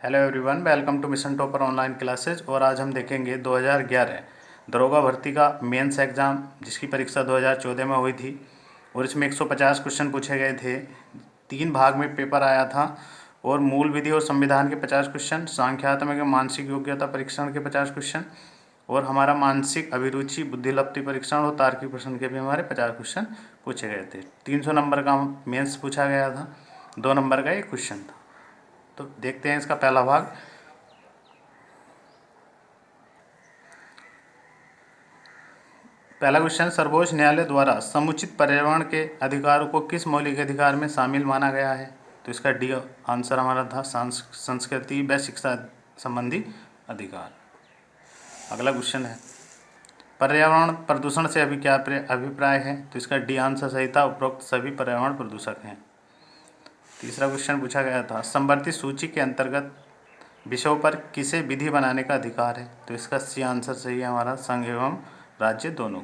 Hello everyone, welcome to Mission Topper online classes. और आज हम देखेंगे 2011 दरोगा भर्ती का मेंस एग्ज़ाम, जिसकी परीक्षा 2014 में हुई थी। और इसमें 150 क्वेश्चन पूछे गए थे। 3 भाग में पेपर आया था। और मूल विधि और संविधान के 50 क्वेश्चन, सांख्यात्मक एवं मानसिक योग्यता परीक्षण के 50 क्वेश्चन, और हमारा मानसिक अभिरुचि बुद्धिलब्धि परीक्षण और तार्किक प्रश्न के भी हमारे 50 क्वेश्चन पूछे गए थे। 300 नंबर का मेंस पूछा गया था, 2 नंबर का एक क्वेश्चन था। तो देखते हैं इसका पहला भाग। पहला क्वेश्चन, सर्वोच्च न्यायालय द्वारा समुचित पर्यावरण के अधिकारों को किस मौलिक अधिकार में शामिल माना गया है? तो इसका डी आंसर हमारा था, संस्कृति व शिक्षा संबंधी अधिकार। अगला क्वेश्चन है, पर्यावरण प्रदूषण से अभी क्या अभिप्राय है? तो इसका डी आंसर सही था, उपरोक्त सभी पर्यावरण प्रदूषक हैं। तीसरा क्वेश्चन पूछा गया था, संवर्धित सूची के अंतर्गत विषयों पर किसे विधि बनाने का अधिकार है? तो इसका सी आंसर सही है हमारा, संघ एवं राज्य दोनों।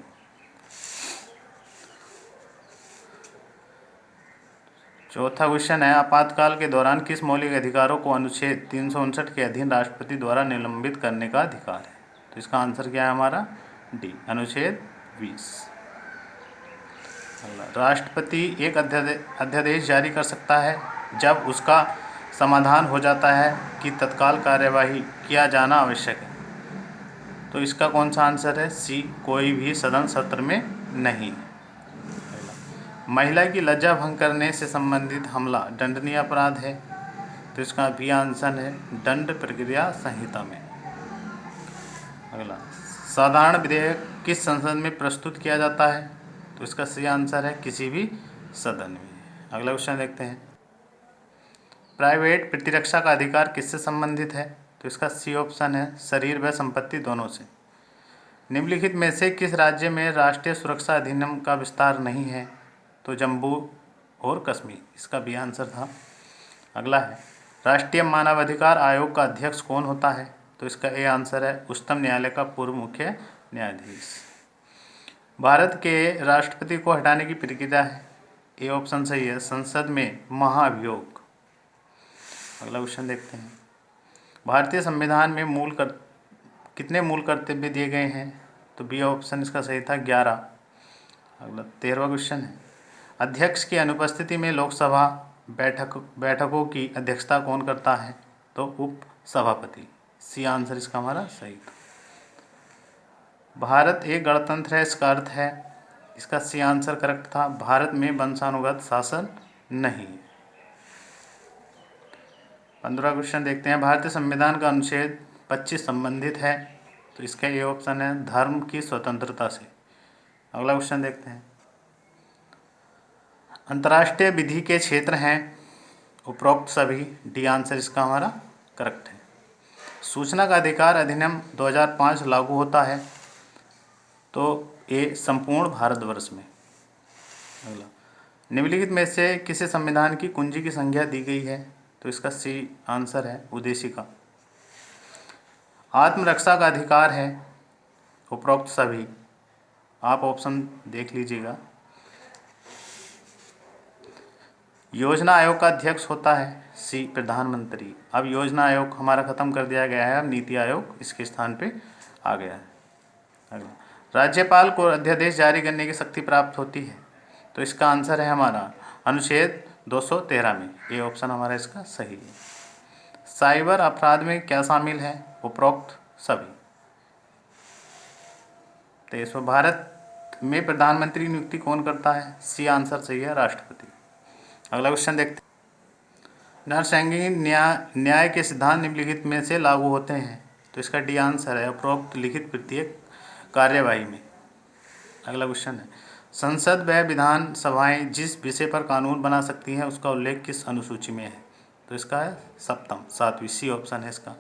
चौथा क्वेश्चन है, आपातकाल के दौरान किस मौलिक अधिकारों को अनुच्छेद 359 के अधीन राष्ट्रपति द्वारा निलंबित करने का अधिकार है? तो इसका आंसर क्या है हमारा, डी अनुच्छेद 20। राष्ट्रपति एक अध्यादेश जारी कर सकता है जब उसका समाधान हो जाता है कि तत्काल कार्यवाही किया जाना आवश्यक है। तो इसका कौन सा आंसर है, सी कोई भी सदन सत्र में नहीं। महिला की लज्जा भंग करने से संबंधित हमला दंडनीय अपराध है। तो इसका भी आंसर है दंड प्रक्रिया संहिता में। अगला, साधारण विधेयक किस संसद में प्रस्तुत किया जाता है? तो इसका सही आंसर है किसी भी सदन में। अगला क्वेश्चन देखते हैं, प्राइवेट प्रतिरक्षा का अधिकार किससे संबंधित है? तो इसका सी ऑप्शन है, शरीर व संपत्ति दोनों से। निम्नलिखित में से किस राज्य में राष्ट्रीय सुरक्षा अधिनियम का विस्तार नहीं है? तो जम्मू और कश्मीर, इसका भी आंसर था। अगला है, राष्ट्रीय मानवाधिकार आयोग का अध्यक्ष कौन होता है? तो इसका ए आंसर है, उच्चतम न्यायालय का पूर्व मुख्य न्यायाधीश। भारत के राष्ट्रपति को हटाने की प्रक्रिया है, ए ऑप्शन सही है, संसद में महाभियोग। अगला क्वेश्चन देखते हैं, भारतीय संविधान में कितने मूल कर्तव्य दिए गए हैं? तो बी ऑप्शन इसका सही था, 11। अगला 13वां क्वेश्चन है, अध्यक्ष की अनुपस्थिति में लोकसभा बैठकों की अध्यक्षता कौन करता है? तो उप सभापति, सी आंसर इसका हमारा सही था। भारत एक गणतंत्र है, इसका अर्थ है, इसका सी आंसर करेक्ट था, भारत में वंशानुगत शासन नहीं है। 15वां क्वेश्चन देखते हैं, भारतीय संविधान का अनुच्छेद 25 संबंधित है? तो इसका ये ऑप्शन है, धर्म की स्वतंत्रता से। अगला क्वेश्चन देखते हैं, अंतर्राष्ट्रीय विधि के क्षेत्र हैं उपरोक्त सभी, डी आंसर इसका हमारा करेक्ट है। सूचना का अधिकार अधिनियम 2005 लागू होता है? तो ये संपूर्ण भारतवर्ष में। अगला, निम्नलिखित में से किसी संविधान की कुंजी की संख्या दी गई है? तो इसका सी आंसर है, उद्देशिका। आत्मरक्षा का अधिकार है उपरोक्त सभी, आप ऑप्शन देख लीजिएगा। योजना आयोग का अध्यक्ष होता है, सी प्रधानमंत्री। अब योजना आयोग हमारा खत्म कर दिया गया है, अब नीति आयोग इसके स्थान पे आ गया है। अगला, राज्यपाल को अध्यादेश जारी करने की शक्ति प्राप्त होती है? तो इसका आंसर है हमारा अनुच्छेद 213 में, ये ऑप्शन हमारा इसका सही है। साइबर अपराध में क्या शामिल है? उपरोक्त सभी। 23वां, भारत में प्रधानमंत्री की नियुक्ति कौन करता है? सी आंसर सही है, राष्ट्रपति। अगला क्वेश्चन देखते हैं, नरसंहार न्याय के सिद्धांत निम्नलिखित में से लागू होते हैं? तो इसका डी आंसर है, उपरोक्त लिखित प्रत्येक कार्यवाही में। अगला क्वेश्चन है, संसद व विधान सभाएं जिस विषय पर कानून बना सकती हैं उसका उल्लेख किस अनुसूची में है? तो इसका है सप्तम, 7वीं, सी ऑप्शन है इसका।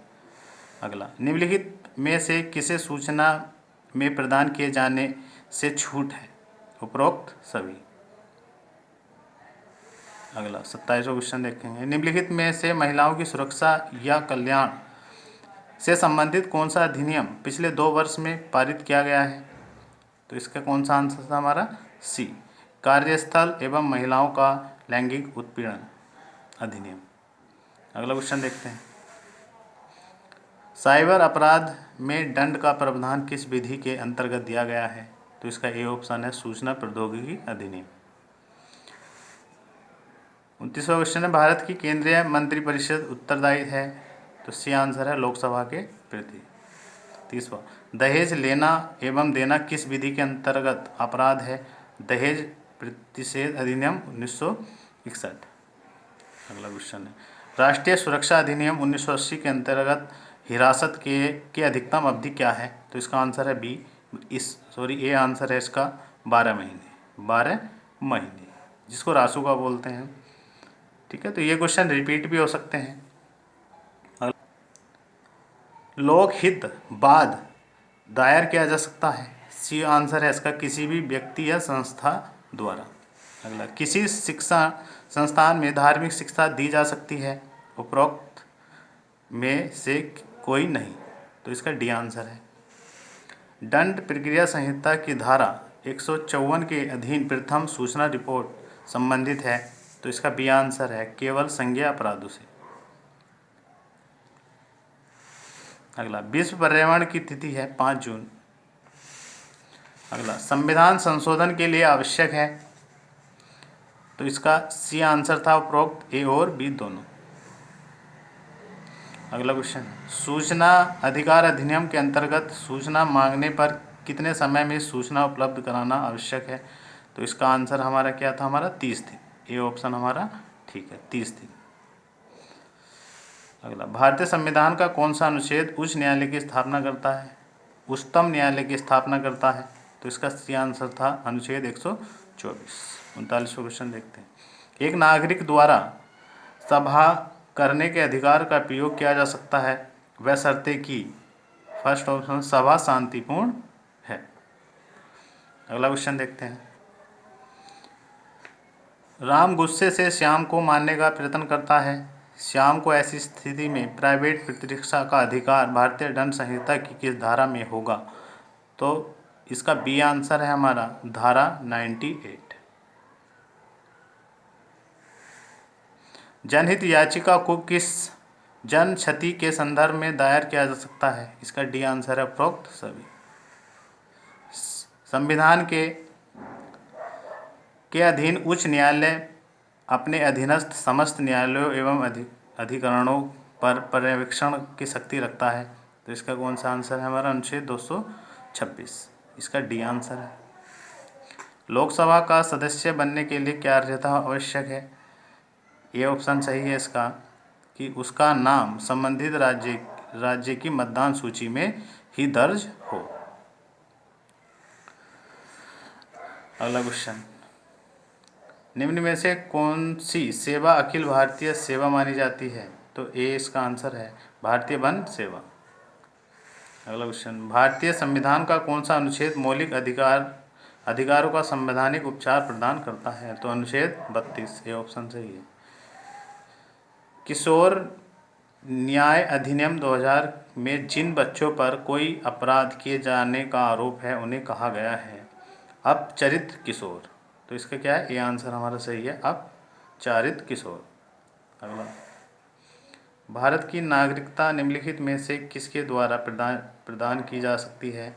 अगला, निम्नलिखित में से किसे सूचना में प्रदान किए जाने से छूट है? उपरोक्त सभी। अगला 27वां क्वेश्चन देखेंगे, निम्नलिखित में से महिलाओं की सुरक्षा या कल्याण से संबंधित कौन सा अधिनियम पिछले 2 वर्ष में पारित किया गया है? तो इसका कौन सा आंसर था हमारा, सी कार्यस्थल एवं महिलाओं का लैंगिक उत्पीड़न अधिनियम। अगला क्वेश्चन देखते हैं, साइबर अपराध में दंड का प्रावधान किस विधि के अंतर्गत दिया गया है? तो इसका ए ऑप्शन है सूचना प्रौद्योगिकी अधिनियम। 29वां क्वेश्चन है भारत की केंद्रीय मंत्रिपरिषद उत्तरदायी है? तो सी आंसर है लोकसभा के प्रति। 30वां दहेज लेना एवं देना किस विधि के अंतर्गत अपराध है? दहेज प्रतिषेध अधिनियम 1961। अगला क्वेश्चन है राष्ट्रीय सुरक्षा अधिनियम 1980 के अंतर्गत हिरासत के अधिकतम अवधि क्या है? तो इसका आंसर है बी ए आंसर है इसका 12 महीने। 12 महीने जिसको रासुका बोलते हैं। ठीक है, तो ये क्वेश्चन रिपीट भी हो सकते हैं। लोकहित बाद दायर किया जा सकता है? सी आंसर है इसका किसी भी व्यक्ति या संस्था द्वारा। अगला किसी शिक्षा संस्थान में धार्मिक शिक्षा दी जा सकती है? उपरोक्त में से कोई नहीं। तो इसका डी आंसर है। दंड प्रक्रिया संहिता की धारा 154 के अधीन प्रथम सूचना रिपोर्ट संबंधित है? तो इसका बी आंसर है केवल संज्ञेय अपराधों से। अगला विश्व पर्यावरण की तिथि है 5 जून। अगला संविधान संशोधन के लिए आवश्यक है? तो इसका सी आंसर था उपरोक्त ए और बी दोनों। अगला क्वेश्चन सूचना अधिकार अधिनियम के अंतर्गत सूचना मांगने पर कितने समय में सूचना उपलब्ध कराना आवश्यक है? तो इसका आंसर हमारा क्या था? हमारा 30 दिन। ए ऑप्शन हमारा ठीक है 30 दिन। अगला भारतीय संविधान का कौन सा अनुच्छेद उच्च न्यायालय की स्थापना करता है? उच्चतम न्यायालय की स्थापना करता है? तो इसका सी आंसर था अनुच्छेद 124। 39वां क्वेश्चन देखते हैं एक नागरिक द्वारा सभा करने के अधिकार का प्रयोग किया जा सकता है वह शर्तें कि फर्स्ट ऑप्शन सभा शांतिपूर्ण है। अगला क्वेश्चन देखते हैं राम गुस्से से श्याम को मारने का प्रयत्न करता है। श्याम को ऐसी स्थिति में प्राइवेट प्रतिरक्षा का अधिकार भारतीय दंड संहिता की किस धारा में होगा? तो इसका बी आंसर है हमारा धारा 98। जनहित याचिका को किस जन क्षति के संदर्भ में दायर किया जा सकता है? इसका डी आंसर है उपरोक्त सभी। संविधान के अधीन उच्च न्यायालय अपने अधीनस्थ समस्त न्यायालयों एवं अधिकरणों पर पर्यवेक्षण की शक्ति रखता है। तो इसका कौन सा आंसर है? हमारा अनुच्छेद 226। इसका डी आंसर है। लोकसभा का सदस्य बनने के लिए क्या अर्हता आवश्यक है? ये ऑप्शन सही है इसका कि उसका नाम संबंधित राज्य की मतदान सूची में ही दर्ज हो। अगला क्वेश्चन निम्न में से कौन सी सेवा अखिल भारतीय सेवा मानी जाती है? तो ए इसका आंसर है भारतीय वन सेवा। अगला क्वेश्चन भारतीय संविधान का कौन सा अनुच्छेद मौलिक अधिकारों का संवैधानिक उपचार प्रदान करता है? तो अनुच्छेद 32। ये ऑप्शन सही है। किशोर न्याय अधिनियम 2000 में जिन बच्चों पर कोई अपराध किए जाने का आरोप है उन्हें कहा गया है अपचारित किशोर। तो इसका क्या है? ये आंसर हमारा सही है अपचारित किशोर। अगला भारत की नागरिकता निम्नलिखित में से किसके द्वारा प्रदान की जा सकती है?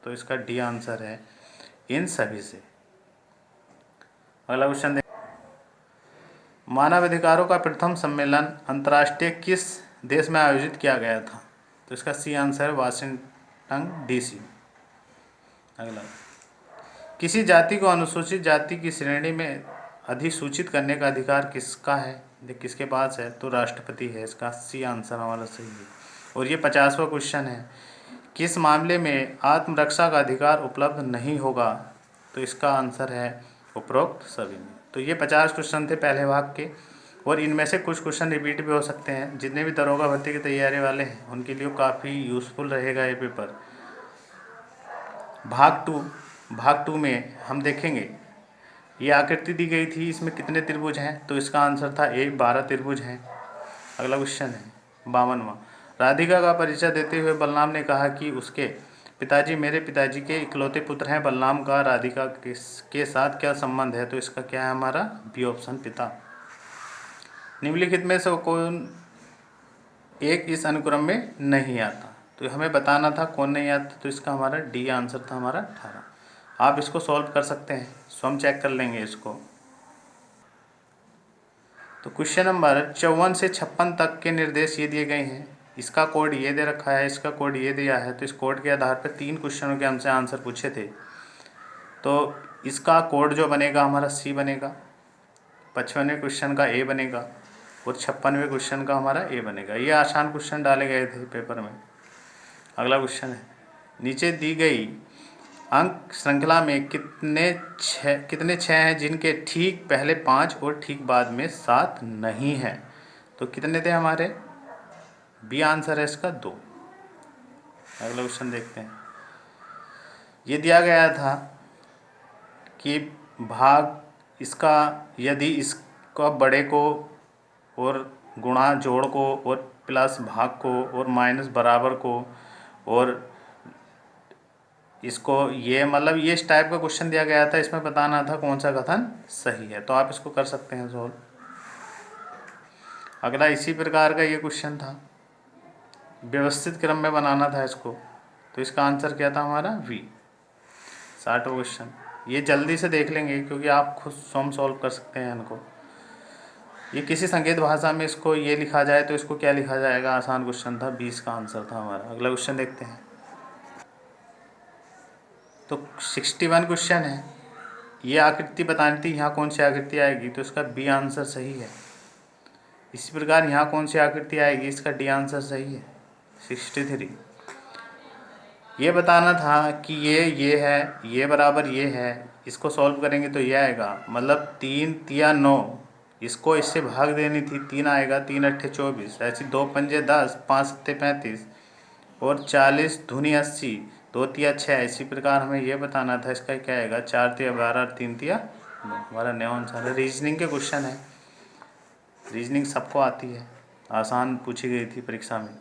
तो इसका डी आंसर है इन सभी से। अगला क्वेश्चन मानवाधिकारों का प्रथम सम्मेलन अंतर्राष्ट्रीय किस देश में आयोजित किया गया था? तो इसका सी आंसर है वाशिंगटन DC। अगला किसी जाति को अनुसूचित जाति की श्रेणी में अधिसूचित करने का अधिकार किसका है? किसके पास है? तो राष्ट्रपति है। इसका सी आंसर हमारा सही है। और ये 50वां क्वेश्चन है किस मामले में आत्मरक्षा का अधिकार उपलब्ध नहीं होगा? तो इसका आंसर है उपरोक्त सभी में। तो ये 50 क्वेश्चन थे पहले भाग के और इनमें से कुछ क्वेश्चन रिपीट भी हो सकते हैं। जितने भी दरोगा भर्ती की तैयारी वाले हैं उनके लिए काफ़ी यूज़फुल रहेगा ये पेपर। भाग टू में हम देखेंगे ये आकृति दी गई थी, इसमें कितने त्रिभुज हैं? तो इसका आंसर था ए 12 त्रिभुज हैं। अगला क्वेश्चन है 52वां राधिका का परिचय देते हुए बलराम ने कहा कि उसके पिताजी मेरे पिताजी के इकलौते पुत्र हैं। बलराम का राधिका के साथ क्या संबंध है? तो इसका क्या है? हमारा बी ऑप्शन पिता। निम्नलिखित में से कौन एक इस अनुक्रम में नहीं आता? तो हमें बताना था, कौन नहीं आता, तो इसका हमारा डी आंसर था हमारा 18। आप इसको सॉल्व कर सकते हैं, स्वयं चेक कर लेंगे इसको। तो क्वेश्चन नंबर 54 से 56 तक के निर्देश ये दिए गए हैं, इसका कोड ये दे रखा है, इसका कोड ये दिया है। तो इस कोड के आधार पर 3 क्वेश्चनों के हमसे आंसर पूछे थे। तो इसका कोड जो बनेगा हमारा सी बनेगा, 55वें क्वेश्चन का ए बनेगा और 56वें क्वेश्चन का हमारा ए बनेगा। ये आसान क्वेश्चन डाले गए थे पेपर में। अगला क्वेश्चन है, नीचे दी गई अंक श्रृंखला में कितने छः हैं जिनके ठीक पहले 5 और ठीक बाद में 7 नहीं है। तो कितने थे हमारे, बी आंसर है इसका 2। अगला क्वेश्चन देखते हैं। ये दिया गया था कि भाग इसका, यदि इसका बड़े को और गुणा जोड़ को और प्लस भाग को और माइनस बराबर को और इसको ये मतलब ये इस टाइप का क्वेश्चन दिया गया था। इसमें बताना था कौन सा कथन सही है। तो आप इसको कर सकते हैं सॉल्व। अगला इसी प्रकार का ये क्वेश्चन था, व्यवस्थित क्रम में बनाना था इसको। तो इसका आंसर क्या था हमारा वी। 60वां क्वेश्चन, ये जल्दी से देख लेंगे क्योंकि आप खुद स्वयं सॉल्व कर सकते हैं इनको। ये किसी संकेत भाषा में इसको ये लिखा जाए तो इसको क्या लिखा जाएगा, आसान क्वेश्चन था, 20 का आंसर था हमारा। अगला क्वेश्चन देखते हैं। तो 61 क्वेश्चन है, ये आकृति बतानी थी, यहाँ कौन सी आकृति आएगी, तो इसका बी आंसर सही है। इसी प्रकार यहाँ कौन सी आकृति आएगी, इसका डी आंसर सही है। 63, ये बताना था कि ये है, ये बराबर ये है, इसको सॉल्व करेंगे तो ये आएगा, मतलब 3 तिया 9, इसको इससे भाग देनी थी, 3 आएगा, 3 अट्ठे 24, ऐसी 2 पंजे 10, 5 सत्ते 35 और 40 धुनी 80, 2 तिया 6। इसी प्रकार हमें ये बताना था इसका क्या आएगा, 4 तिया 12, 3 तिया 9, हमारा नया आंसर है। रीजनिंग के क्वेश्चन है, रीजनिंग सबको आती है, आसान पूछी गई थी परीक्षा में।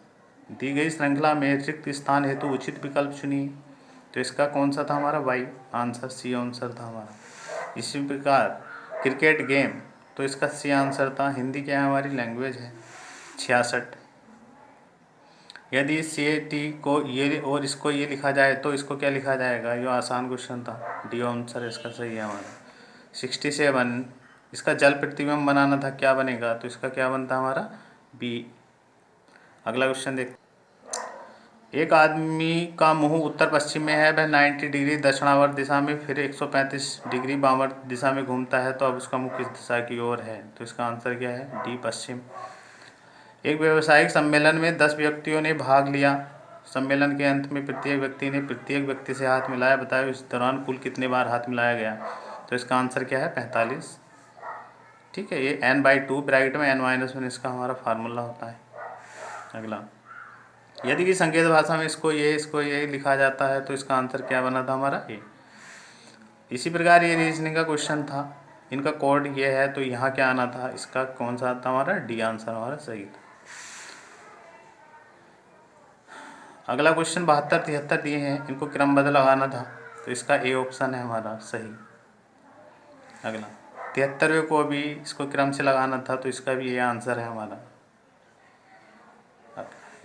दी गई श्रृंखला में रिक्त स्थान हेतु उचित विकल्प चुनिए। तो इसका कौन सा था हमारा वाई आंसर, सी आंसर था हमारा। इसी प्रकार क्रिकेट गेम, तो इसका सी आंसर था। हिंदी क्या है, हमारी लैंग्वेज है। 66, यदि सी टी को ये और इसको ये लिखा जाए तो इसको क्या लिखा जाएगा, ये आसान क्वेश्चन था, डी आंसर इसका सही है हमारा। 67, इसका जल प्रतिबिंब बनाना था, क्या बनेगा, तो इसका क्या बनता हमारा बी। अगला क्वेश्चन देखते, एक आदमी का मुंह उत्तर पश्चिम में है, वह 90 डिग्री दक्षिणावर्त दिशा में फिर 135 डिग्री वामावर्त दिशा में घूमता है, तो अब उसका मुंह किस दिशा की ओर है, तो इसका आंसर क्या है, डी पश्चिम। एक व्यावसायिक सम्मेलन में 10 व्यक्तियों ने भाग लिया। सम्मेलन के अंत में प्रत्येक व्यक्ति ने प्रत्येक व्यक्ति से हाथ मिलाया, बताओ इस दौरान कुल कितने बार हाथ मिलाया गया, तो इसका आंसर क्या है 45। ठीक है, ये n/2 ब्रैकेट में n-1 इसका हमारा फार्मूला होता है। अगला, यदि कि संकेत भाषा में इसको ये लिखा जाता है तो इसका आंसर क्या बना था हमारा ए। इसी प्रकार ये रीजनिंग का क्वेश्चन था, इनका कोड ये है, तो यहाँ क्या आना था, इसका कौन सा था हमारा डी आंसर हमारा सही था। अगला क्वेश्चन 72, 73 दिए हैं, इनको क्रमबद्ध लगाना था, तो इसका ए ऑप्शन है हमारा सही। अगला 73वें को भी इसको क्रम से लगाना था, तो इसका भी ये आंसर है हमारा।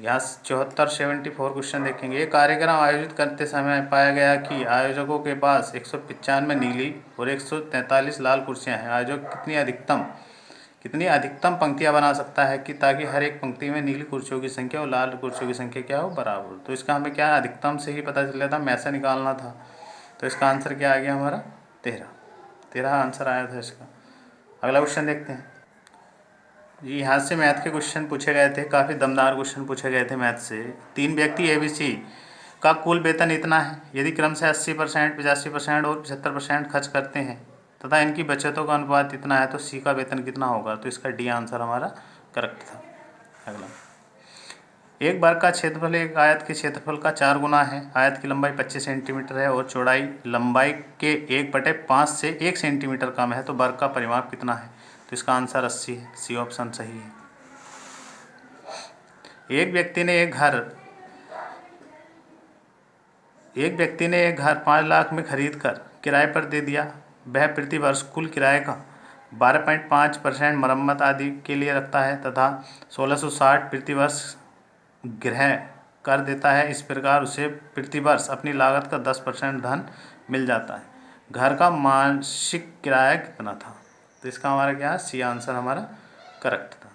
यहाँ 74, 74 क्वेश्चन देखेंगे। एक कार्यक्रम आयोजित करते समय पाया गया कि आयोजकों के पास 195 नीली और 143 लाल कुर्सियाँ हैं। आयोजक कितनी अधिकतम पंक्तियाँ बना सकता है कि ताकि हर एक पंक्ति में नीली कुर्सियों की संख्या और लाल कुर्सियों की संख्या क्या हो, बराबर। तो इसका हमें क्या अधिकतम से ही पता चल रहा था, मैसे निकालना था। तो इसका आंसर क्या आ गया हमारा 13 आंसर आया था इसका। अगला क्वेश्चन देखते हैं जी। यहाँ से मैथ के क्वेश्चन पूछे गए थे, काफ़ी दमदार क्वेश्चन पूछे गए थे मैथ से। 3 व्यक्ति ABC का कुल वेतन इतना है, यदि क्रम से 80%, 85% और 75% खर्च करते हैं तथा इनकी बचतों का अनुपात इतना है, तो सी का वेतन कितना होगा, तो इसका डी आंसर हमारा करेक्ट था। अगला, एक वर्ग का क्षेत्रफल एक आयत के क्षेत्रफल का 4 गुना है। आयत की लंबाई 25 सेंटीमीटर है और चौड़ाई लंबाई के 1/5 से 1 सेंटीमीटर कम है, तो वर्ग का परिमाप कितना है, तो इसका आंसर 80 है, सी ऑप्शन सही है। एक व्यक्ति ने एक घर 5 लाख में खरीद कर किराए पर दे दिया। वह प्रति वर्ष कुल किराए का 12.5% मरम्मत आदि के लिए रखता है तथा 1660 प्रति वर्ष गृह कर देता है। इस प्रकार उसे प्रति वर्ष अपनी लागत का 10% धन मिल जाता है। घर का मासिक किराया कितना था? तो इसका हमारा क्या है, सी आंसर हमारा करेक्ट था।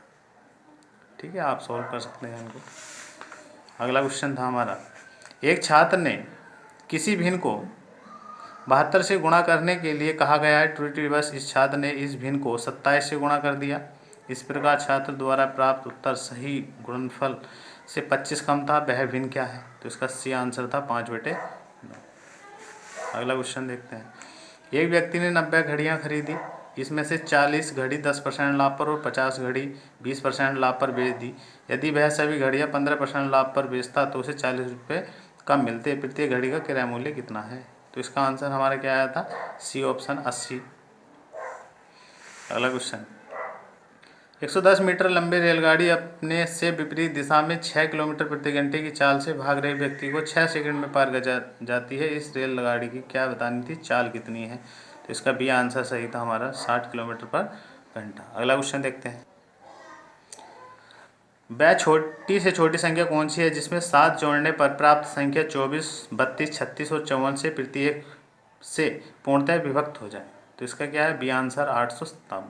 ठीक है, आप सॉल्व कर सकते हैं इनको। अगला क्वेश्चन था हमारा, एक छात्र ने किसी भिन्न को 72 से गुणा करने के लिए कहा गया है। त्रुटिवश इस छात्र ने इस भिन्न को 27 से गुणा कर दिया। इस प्रकार छात्र द्वारा प्राप्त उत्तर सही गुणनफल से 25 कम था। वह भिन्न क्या है? तो इसका सी आंसर था 5/9। अगला क्वेश्चन देखते हैं, एक व्यक्ति ने 90 घड़ियाँ खरीदी। इसमें से 40 घड़ी 10% लाभ पर और 50 घड़ी 20% लाभ पर बेच दी। यदि वह सभी घड़ियाँ 15% लाभ पर बेचता तो उसे 40 रुपये कम मिलते। प्रत्येक घड़ी का क्रय मूल्य कितना है? तो इसका आंसर हमारा क्या आया था, सी ऑप्शन 80। अगला क्वेश्चन, 110 मीटर लंबी रेलगाड़ी अपने से विपरीत दिशा में 6 किलोमीटर प्रति घंटे की चाल से भाग रहे व्यक्ति को 6 सेकंड में पार कर जाती है। इस रेलगाड़ी की क्या बतानी थी, चाल कितनी है? तो इसका बी आंसर सही था हमारा 60 किलोमीटर पर घंटा। अगला क्वेश्चन देखते हैं, वह छोटी से छोटी संख्या कौन सी है जिसमें 7 जोड़ने पर प्राप्त संख्या 24, 32, 36 और 54 से प्रत्येक से पूर्णतः विभक्त हो जाए? तो इसका क्या है, बी आंसर 857।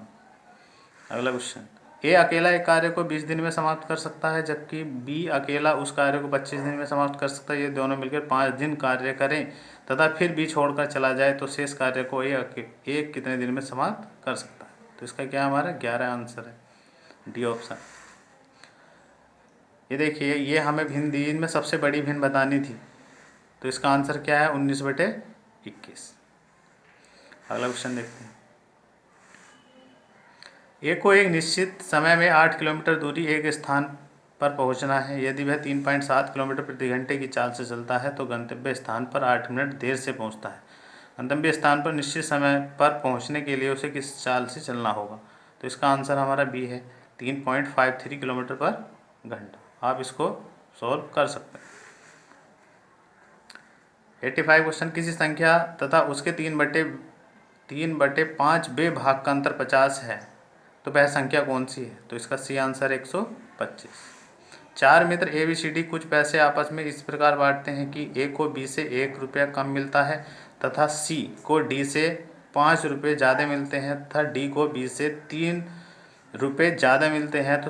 अगला क्वेश्चन, ए अकेला एक कार्य को 20 दिन में समाप्त कर सकता है, जबकि बी अकेला उस कार्य को 25 दिन में समाप्त कर सकता है। ये दोनों मिलकर 5 दिन कार्य करें तथा फिर बी छोड़कर चला जाए तो शेष कार्य को ए कितने दिन में समाप्त कर सकता है? तो इसका क्या हमारा 11 आंसर है, डी ऑप्शन। ये देखिए, ये हमें भिन्न दी, इनमें सबसे बड़ी भिन्न बतानी थी। तो इसका आंसर क्या है, 19/21। अगला क्वेश्चन देखते हैं, ए को एक निश्चित समय में 8 किलोमीटर दूरी एक स्थान पर पहुंचना है। यदि वह 3.7 किलोमीटर प्रति घंटे की चाल से चलता है तो गंतव्य स्थान पर 8 मिनट देर से पहुंचता है। गंतव्य स्थान पर निश्चित समय पर पहुंचने के लिए उसे किस चाल से चलना होगा? तो इसका आंसर हमारा बी है, 3.53 किलोमीटर पर घंटा। आप इसको सॉल्व कर सकते हैं। 85 क्वेश्चन, किसी संख्या तथा उसके 3/5वें भाग का अंतर 50 है तो वह संख्या कौन सी है? तो इसका सी आंसर 125। 4 मित्र ABCD कुछ पैसे आपस में इस प्रकार बांटते हैं कि ए को बी से 1 रुपया कम मिलता है तथा सी को डी से 5 रुपये ज़्यादा मिलते हैं तथा डी को बी से 3 रुपये ज़्यादा मिलते हैं। तो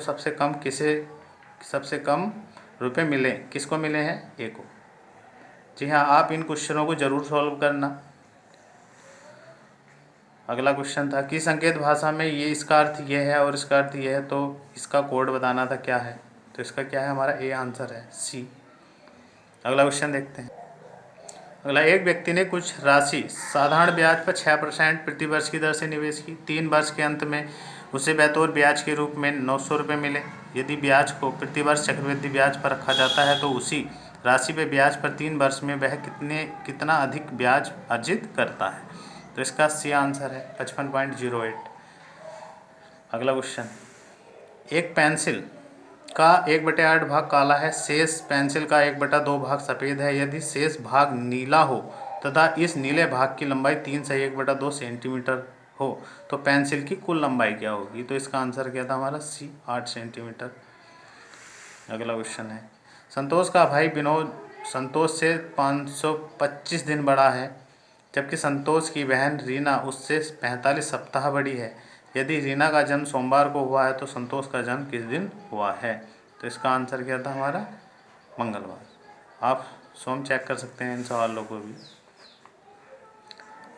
सबसे कम रुपये मिले किसको मिले हैं? ए को। जी हाँ, आप इन क्वेश्चनों को जरूर सॉल्व करना। अगला क्वेश्चन था कि संकेत भाषा में ये इसका अर्थ ये है और इसका अर्थ ये है, तो इसका कोड बताना था, क्या है? तो इसका क्या है, हमारा ए आंसर है, सी। अगला क्वेश्चन देखते हैं। अगला, एक व्यक्ति ने कुछ राशि साधारण ब्याज पर 6% प्रति वर्ष की दर से निवेश की। 3 वर्ष के अंत में उसे बतौर ब्याज के रूप में 900 रुपये मिले। यदि ब्याज को प्रति वर्ष चक्रवृद्धि ब्याज पर रखा जाता है तो उसी राशि पर ब्याज पर 3 वर्ष में वह कितना अधिक ब्याज अर्जित करता है? तो इसका सी आंसर है 55.08। अगला क्वेश्चन, एक पेंसिल का 1/8 भाग काला है, शेष पेंसिल का 1/2 भाग सफ़ेद है। यदि शेष भाग नीला हो तथा इस नीले भाग की लंबाई 3 से 1/2 सेंटीमीटर हो तो पेंसिल की कुल लंबाई क्या होगी? तो इसका आंसर क्या था हमारा, सी 8 सेंटीमीटर। अगला क्वेश्चन है, संतोष का भाई विनोद संतोष से 525 दिन बड़ा है, जबकि संतोष की बहन रीना उससे 45 सप्ताह बड़ी है। यदि रीना का जन्म सोमवार को हुआ है तो संतोष का जन्म किस दिन हुआ है? तो इसका आंसर क्या था हमारा, मंगलवार। आप स्वयं चेक कर सकते हैं इन सवालों को भी।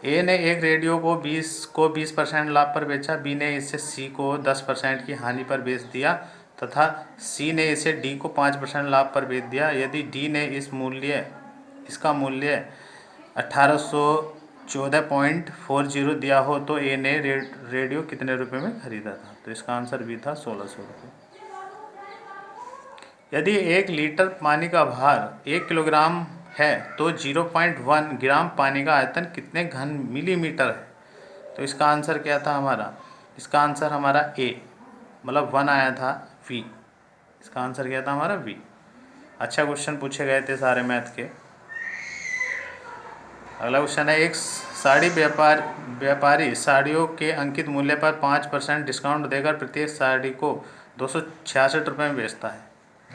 ए ने एक रेडियो को 20% लाभ पर बेचा। बी ने इसे सी को 10% की हानि पर बेच दिया तथा सी ने इसे डी को 5% लाभ पर बेच दिया। यदि डी ने इसका मूल्य 1814.40 दिया हो तो ए ने रेडियो कितने रुपए में खरीदा था? तो इसका आंसर भी था 1600 रुपये। यदि 1 लीटर पानी का भार 1 किलोग्राम है तो 0.1 ग्राम पानी का आयतन कितने घन मिलीमीटर है? तो इसका आंसर क्या था हमारा, इसका आंसर हमारा ए, मतलब 1 आया था, वी। इसका आंसर क्या था हमारा, वी। अच्छा क्वेश्चन पूछे गए थे सारे मैथ के। अगला क्वेश्चन है, एक साड़ी व्यापारी साड़ियों के अंकित मूल्य पर 5% डिस्काउंट देकर प्रत्येक साड़ी को 266 रुपये में बेचता है।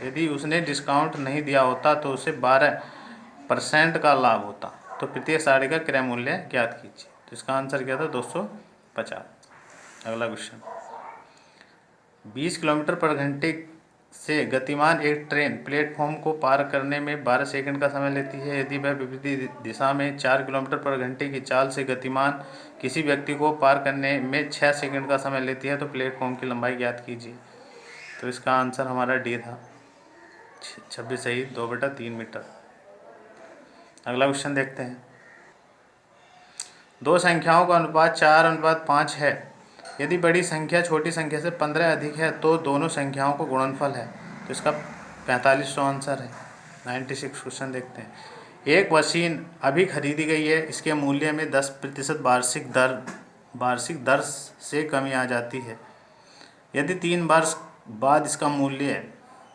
यदि उसने डिस्काउंट नहीं दिया होता तो उसे 12% का लाभ होता। तो प्रत्येक साड़ी का क्रय मूल्य ज्ञात कीजिए। तो इसका आंसर क्या था? 250। अगला क्वेश्चन, 20 किलोमीटर पर घंटे से गतिमान एक ट्रेन प्लेटफॉर्म को पार करने में 12 सेकंड का समय लेती है। यदि वह विपरीत दिशा में 4 किलोमीटर पर घंटे की चाल से गतिमान किसी व्यक्ति को पार करने में 6 सेकंड का समय लेती है तो प्लेटफॉर्म की लंबाई ज्ञात कीजिए। तो इसका आंसर हमारा डी था, 26 सही, 2/3 मीटर। अगला क्वेश्चन देखते हैं, दो संख्याओं का अनुपात 4:5 है। यदि बड़ी संख्या छोटी संख्या से 15 अधिक है तो दोनों संख्याओं को गुणनफल है। तो इसका 45वां आंसर है। 96 क्वेश्चन देखते हैं, एक मशीन अभी खरीदी गई है, इसके मूल्य में 10% वार्षिक दर से कमी आ जाती है। यदि 3 वर्ष बाद इसका मूल्य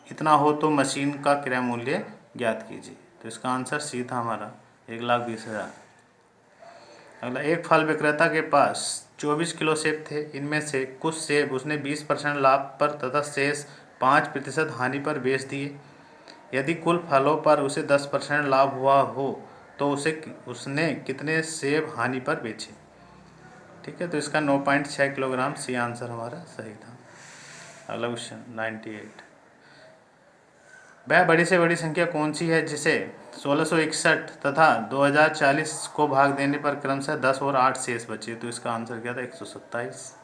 इतना हो तो मशीन का क्रय मूल्य ज्ञात कीजिए। तो इसका आंसर सी था हमारा, 1,20,000। अगला, एक फल विक्रेता के पास 24 किलो सेब थे। इनमें से कुछ सेब उसने 20% लाभ पर तथा शेष 5% हानि पर बेच दिए। यदि कुल फलों पर उसे 10% लाभ हुआ हो तो उसने कितने सेब हानि पर बेचे? ठीक है, तो इसका 9.6 किलोग्राम सी आंसर हमारा सही था। अगला क्वेश्चन 98, वह बड़ी से बड़ी संख्या कौन सी है जिसे 1661 तथा 2040 को भाग देने पर क्रमशः 10 और 8 शेष बचे? तो इसका आंसर क्या था? 127।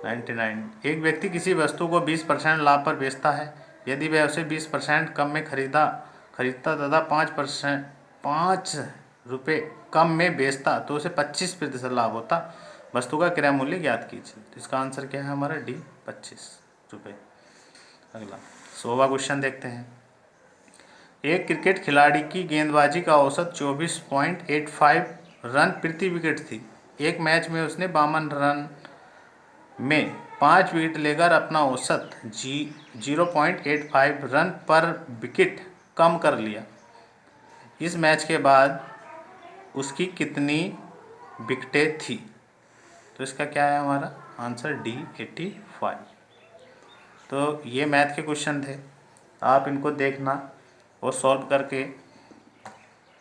99, एक व्यक्ति किसी वस्तु को 20% लाभ पर बेचता है। यदि वह उसे 20% कम में खरीदता तथा 5 रुपये कम में बेचता तो उसे 25% लाभ होता। वस्तु का क्रय मूल्य ज्ञात कीजिए। तो इसका आंसर क्या है हमारा? डी, 25 रुपये। अगला 100वां क्वेश्चन देखते हैं, एक क्रिकेट खिलाड़ी की गेंदबाजी का औसत 24.85 रन प्रति विकेट थी। एक मैच में उसने 52 रन में 5 विकेट लेकर अपना औसत 0.85 रन पर विकेट कम कर लिया। इस मैच के बाद उसकी कितनी विकेटें थी? तो इसका क्या है हमारा आंसर? डी, 85। तो ये मैथ के क्वेश्चन थे, आप इनको देखना और सॉल्व करके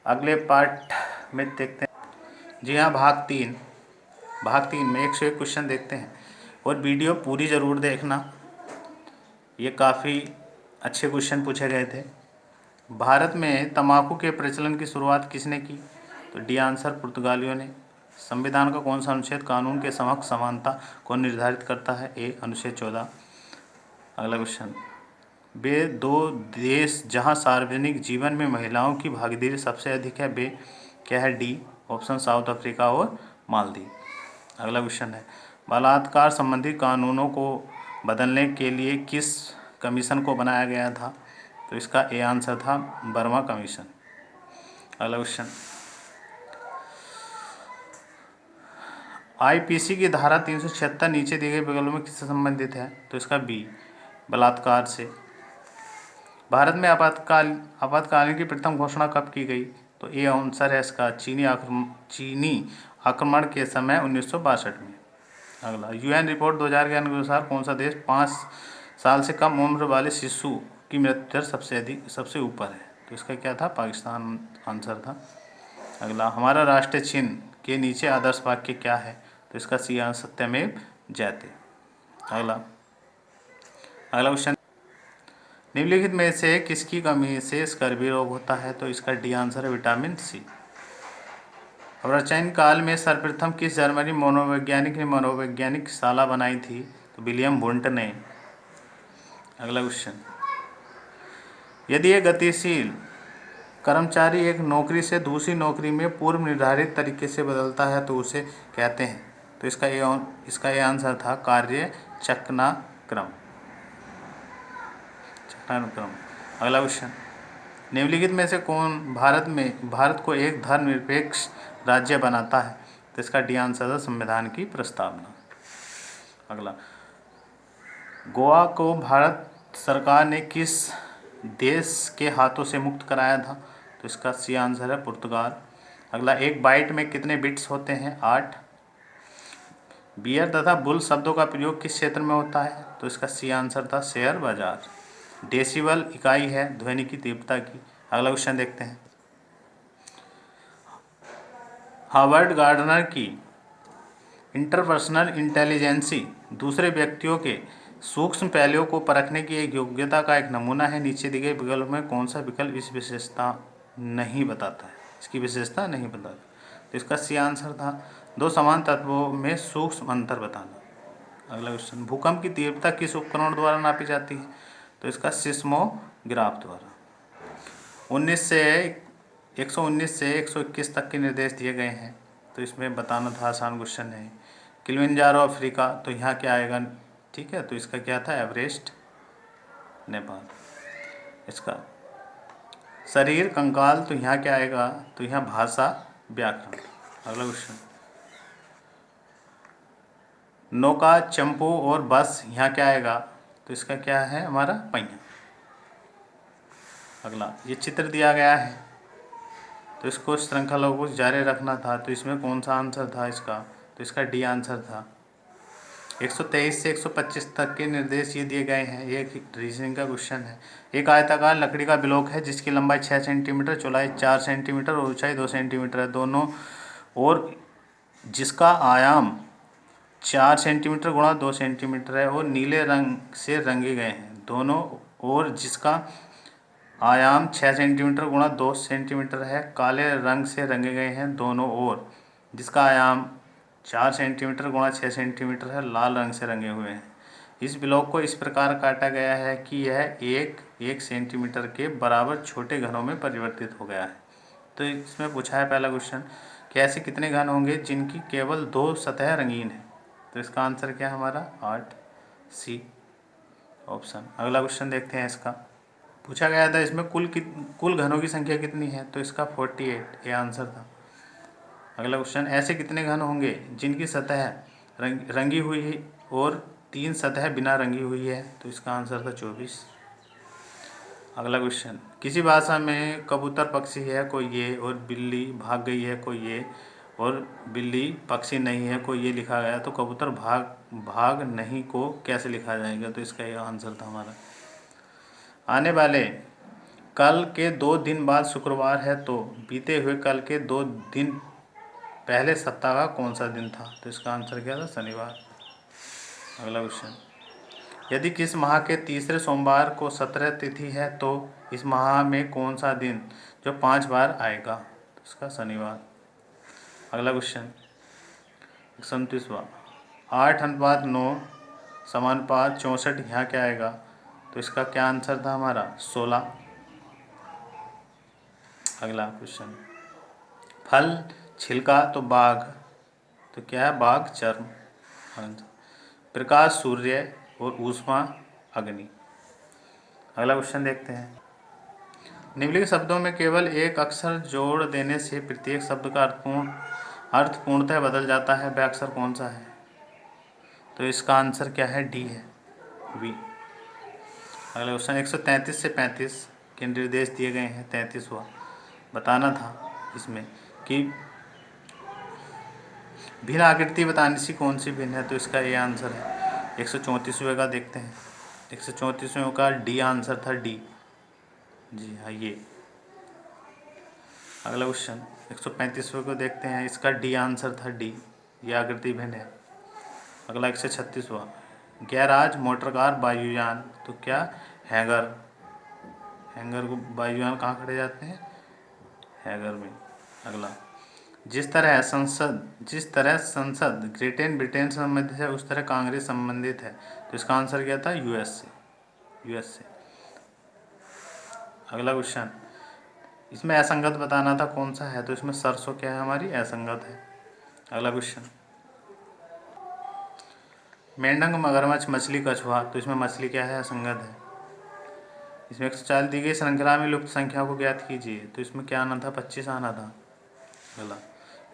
अगले पार्ट में देखते हैं। जी हाँ, भाग तीन में 101 क्वेश्चन देखते हैं और वीडियो पूरी ज़रूर देखना, ये काफ़ी अच्छे क्वेश्चन पूछे गए थे। भारत में तंबाकू के प्रचलन की शुरुआत किसने की? तो डी आंसर, पुर्तगालियों ने। संविधान का कौन सा अनुच्छेद कानून के समक्ष समानता को निर्धारित करता है? ए, अनुच्छेद 14। अगला क्वेश्चन, वे दो देश जहां सार्वजनिक जीवन में महिलाओं की भागीदारी सबसे अधिक है, वे क्या है? डी ऑप्शन, साउथ अफ्रीका और मालदीव। अगला क्वेश्चन है, बलात्कार संबंधी कानूनों को बदलने के लिए किस कमीशन को बनाया गया था? तो इसका ए आंसर था, वर्मा कमीशन। अगला क्वेश्चन, आईपीसी की धारा 376 नीचे दिए गए विकल्पों में किससे संबंधित है? तो इसका बी, बलात्कार से। भारत में आपातकालीन की प्रथम घोषणा कब की गई? तो ये आंसर है इसका, चीनी आक्रमण के समय 1962 में। अगला, यूएन रिपोर्ट 2000 के अनुसार कौन सा देश 5 साल से कम उम्र वाले शिशु की मृत्यु दर सबसे ऊपर है? तो इसका क्या था? पाकिस्तान आंसर था। अगला, हमारा राष्ट्रीय चिन्ह के नीचे आदर्श वाक्य क्या है? तो इसका सी आंसर, सत्यमेव जयते। अगला क्वेश्चन, निम्नलिखित में से किसकी कमी से स्कर्वी रोग होता है? तो इसका डी आंसर है, विटामिन सी। प्राचीन काल में सर्वप्रथम किस जर्मनी मनोवैज्ञानिक ने मनोवैज्ञानिक शाला बनाई थी? तो विलियम वुंट ने। अगला क्वेश्चन, यदि एक गतिशील कर्मचारी एक नौकरी से दूसरी नौकरी में पूर्व निर्धारित तरीके से बदलता है तो उसे कहते हैं? तो इसका ये आंसर था, कार्य चक्रानुक्रम। अगला क्वेश्चन, निम्नलिखित में से कौन भारत को एक धर्मनिरपेक्ष राज्य बनाता है? तो इसका डी आंसर है, संविधान की प्रस्तावना। अगला, गोवा को भारत सरकार ने किस देश के हाथों से मुक्त कराया था? तो इसका सी आंसर है, पुर्तगाल। अगला, एक बाइट में कितने बिट्स होते हैं? 8। बियर तथा बुल शब्दों का प्रयोग किस क्षेत्र में होता है? तो इसका सी आंसर था, शेयर बाजार। डेसिबल इकाई है ध्वनि की तीव्रता की। अगला क्वेश्चन देखते हैं। हावर्ड गार्डनर की इंटरपर्सनल इंटेलिजेंसी दूसरे व्यक्तियों के सूक्ष्म पहलुओं को परखने की एक योग्यता का एक नमूना है। नीचे दिए गए विकल्प में कौन सा विकल्प इस विशेषता नहीं बताता है, इसकी विशेषता नहीं बताता? तो इसका सी आंसर था दो समान तत्वों में सूक्ष्म अंतर बताना। अगला क्वेश्चन, भूकंप की तीव्रता किस उपकरण द्वारा नापी जाती है? तो इसका सिस्मोग्राफ द्वारा। 119 से 121 तक के निर्देश दिए गए हैं, तो इसमें बताना था, आसान क्वेश्चन है। किलिमंजारो अफ्रीका, तो यहाँ क्या आएगा? ठीक है, तो इसका क्या था? एवरेस्ट नेपाल। इसका शरीर कंकाल, तो यहाँ क्या आएगा? तो यहाँ भाषा व्याकरण। अगला क्वेश्चन, नौका, चंपू और बस, यहाँ क्या आएगा? तो इसका क्या है? हमारा पहिया। अगला, ये चित्र दिया गया है, तो इसको श्रृंखला को जारी रखना था, तो इसमें कौन सा आंसर था इसका? तो इसका डी आंसर था। 123 से 125 तक के निर्देश ये दिए गए हैं। ये एक रीजनिंग का क्वेश्चन है। एक आयताकार लकड़ी का ब्लॉक है जिसकी लंबाई 6 सेंटीमीटर, चौड़ाई 4 सेंटीमीटर और ऊंचाई 2 सेंटीमीटर है दोनों, और जिसका आयाम 4 सेंटीमीटर गुणा 2 सेंटीमीटर है और नीले रंग से रंगे गए हैं दोनों, और जिसका आयाम 6 सेंटीमीटर गुणा 2 सेंटीमीटर है, काले रंग से रंगे गए हैं दोनों, और जिसका आयाम 4 सेंटीमीटर गुणा 6 सेंटीमीटर है, लाल रंग से रंगे हुए हैं। इस ब्लॉक को इस प्रकार काटा गया है कि यह एक सेंटीमीटर के बराबर छोटे घनों में परिवर्तित हो गया है। तो इसमें पूछा है पहला क्वेश्चन कि ऐसे कितने घन होंगे जिनकी केवल 2 सतह रंगीन है? तो इसका आंसर क्या है हमारा? 8, सी ऑप्शन। अगला क्वेश्चन देखते हैं। इसका पूछा गया था इसमें कुल घनों की संख्या कितनी है? तो इसका 48, ये आंसर था। अगला क्वेश्चन, ऐसे कितने घन होंगे जिनकी सतह रंगी हुई है और 3 सतह बिना रंगी हुई है? तो इसका आंसर था 24। अगला क्वेश्चन, किसी भाषा में कबूतर पक्षी है कोई ये, और बिल्ली भाग गई है कोई ये, और बिल्ली पक्षी नहीं है कोई ये लिखा गया, तो कबूतर भाग नहीं को कैसे लिखा जाएगा? तो इसका ये आंसर था हमारा। आने वाले कल के 2 दिन बाद शुक्रवार है, तो बीते हुए कल के 2 दिन पहले सप्ताह का कौन सा दिन था? तो इसका आंसर क्या था? शनिवार। अगला क्वेश्चन, यदि किस माह के तीसरे सोमवार को 17 तिथि है, तो इस माह में कौन सा दिन जो 5 बार आएगा? तो इसका शनिवार। अगला क्वेश्चन 129वां, 8/9 समानुपात 64, यहाँ क्या आएगा? तो इसका क्या आंसर था हमारा? 16। अगला क्वेश्चन, फल छिलका तो बाघ, तो क्या है? बाघ चर्म। प्रकाश सूर्य और ऊष्मा अग्नि। अगला क्वेश्चन देखते हैं। निम्नलिखित शब्दों में केवल एक अक्षर जोड़ देने से प्रत्येक शब्द का अर्थ पूर्णतः बदल जाता है, वह अक्षर कौन सा है? तो इसका आंसर क्या है? डी है, वी। अगला क्वेश्चन 133 से 35 के निर्देश दिए गए हैं। 33वां बताना था इसमें कि भिन्न आकृति बताने से कौन सी भिन्न है? तो इसका ये आंसर है। 134वें का देखते हैं। 134वें का डी आंसर था, डी। जी हाँ, ये। अगला क्वेश्चन 135वें को देखते हैं। इसका डी आंसर था, डी, ये आकृति भिन्न है। अगला 136वां, गैराज, मोटर कार, वायुयान, तो क्या? हैंगर। हैंगर को वायुयान कहाँ खड़े जाते हैं? हैंगर में। अगला, जिस तरह संसद ग्रेट ब्रिटेन से संबंधित है उस तरह कांग्रेस संबंधित है, तो इसका आंसर क्या था? यूएस से। अगला क्वेश्चन, इसमें असंगत बताना था कौन सा है, तो इसमें सरसों क्या है हमारी? असंगत है। अगला क्वेश्चन, मेंढक, मगरमच्छ, मछली, कछुआ, तो इसमें मछली क्या है? असंगत है। इसमें 140 दी गई श्रृंखला में लुप्त संख्या को ज्ञात कीजिए, तो इसमें क्या आना था? 25 आना था। अगला,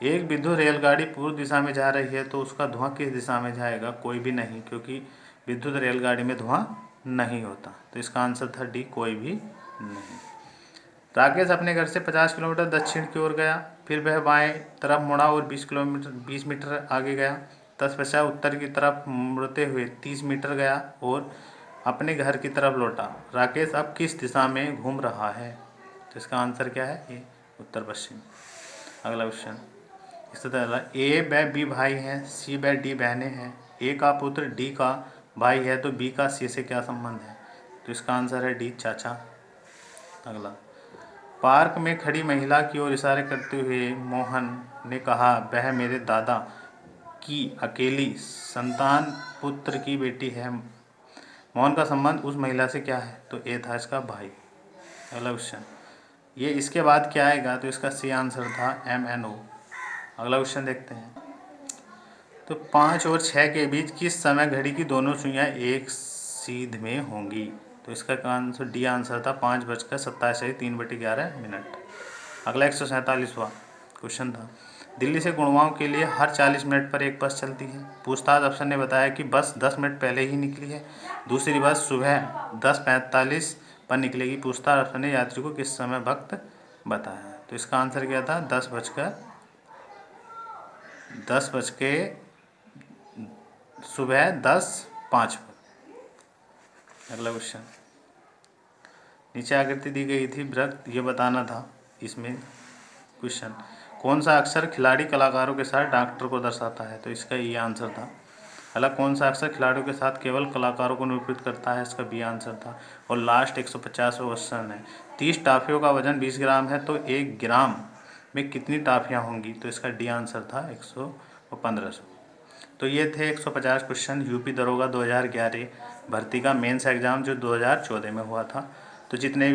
एक विद्युत रेलगाड़ी पूर्व दिशा में जा रही है, तो उसका धुआं किस दिशा में जाएगा? कोई भी नहीं, क्योंकि विद्युत रेलगाड़ी में धुआं नहीं होता, तो इसका आंसर था डी, कोई भी नहीं। राकेश अपने घर से 50 किलोमीटर दक्षिण की ओर गया, फिर वह बाएं तरफ मुड़ा और 20 मीटर आगे गया। तत्पश्चात उत्तर की तरफ मुड़ते हुए 30 मीटर गया और अपने घर की तरफ लौटा। राकेश अब किस दिशा में घूम रहा है? तो इसका आंसर क्या है? ए, उत्तर पश्चिम। अगला क्वेश्चन इस तरह, ए व बी भाई हैं, सी व डी बहनें हैं, ए का पुत्र डी का भाई है, तो बी का सी से क्या संबंध है? तो इसका आंसर है डी, चाचा। अगला, पार्क में खड़ी महिला की ओर इशारे करते हुए मोहन ने कहा, वह मेरे दादा की अकेली संतान पुत्र की बेटी है। मोहन का संबंध उस महिला से क्या है? तो ए था इसका भाई। अगला क्वेश्चन, ये इसके बाद क्या आएगा? तो इसका सी आंसर था MNO। अगला क्वेश्चन देखते हैं। तो 5 और 6 के बीच किस समय घड़ी की दोनों सुइयां एक सीध में होंगी? तो इसका आंसर डी आंसर था 5:27 अगला 147वां क्वेश्चन था, दिल्ली से गुड़गांव के लिए हर 40 मिनट पर एक बस चलती है। पूछताछ अफसर ने बताया कि बस 10 मिनट पहले ही निकली है। दूसरी बस सुबह 10:45 पर निकलेगी। पूछताछ अफसर ने यात्री को किस समय वक्त बताया? तो इसका आंसर क्या था? 10 बज के सुबह 10:05 पर। अगला क्वेश्चन, नीचे आकृति दी गई थी, वृत्त ये बताना था इसमें। क्वेश्चन, कौन सा अक्षर खिलाड़ी कलाकारों के साथ डॉक्टर को दर्शाता है? तो इसका ये आंसर था। अगला, कौन सा अक्षर खिलाड़ियों के साथ केवल कलाकारों को निरूपित करता है? इसका बी आंसर था। और लास्ट 150वां क्वेश्चन है, 30 टॉफियों का वजन 20 ग्राम है, तो 1 ग्राम में कितनी टॉफियाँ होंगी? तो इसका डी आंसर था 100 और 1500। तो ये थे 150 क्वेश्चन यूपी दरोगा 2011 भर्ती का मेंस एग्ज़ाम जो 2014 में हुआ था। तो जितने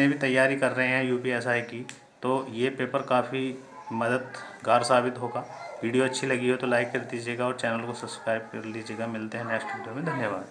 भी तैयारी कर रहे हैं UPSI की, तो ये पेपर काफ़ी मददगार साबित होगा। वीडियो अच्छी लगी हो तो लाइक कर दीजिएगा और चैनल को सब्सक्राइब कर लीजिएगा। मिलते हैं नेक्स्ट वीडियो में। धन्यवाद।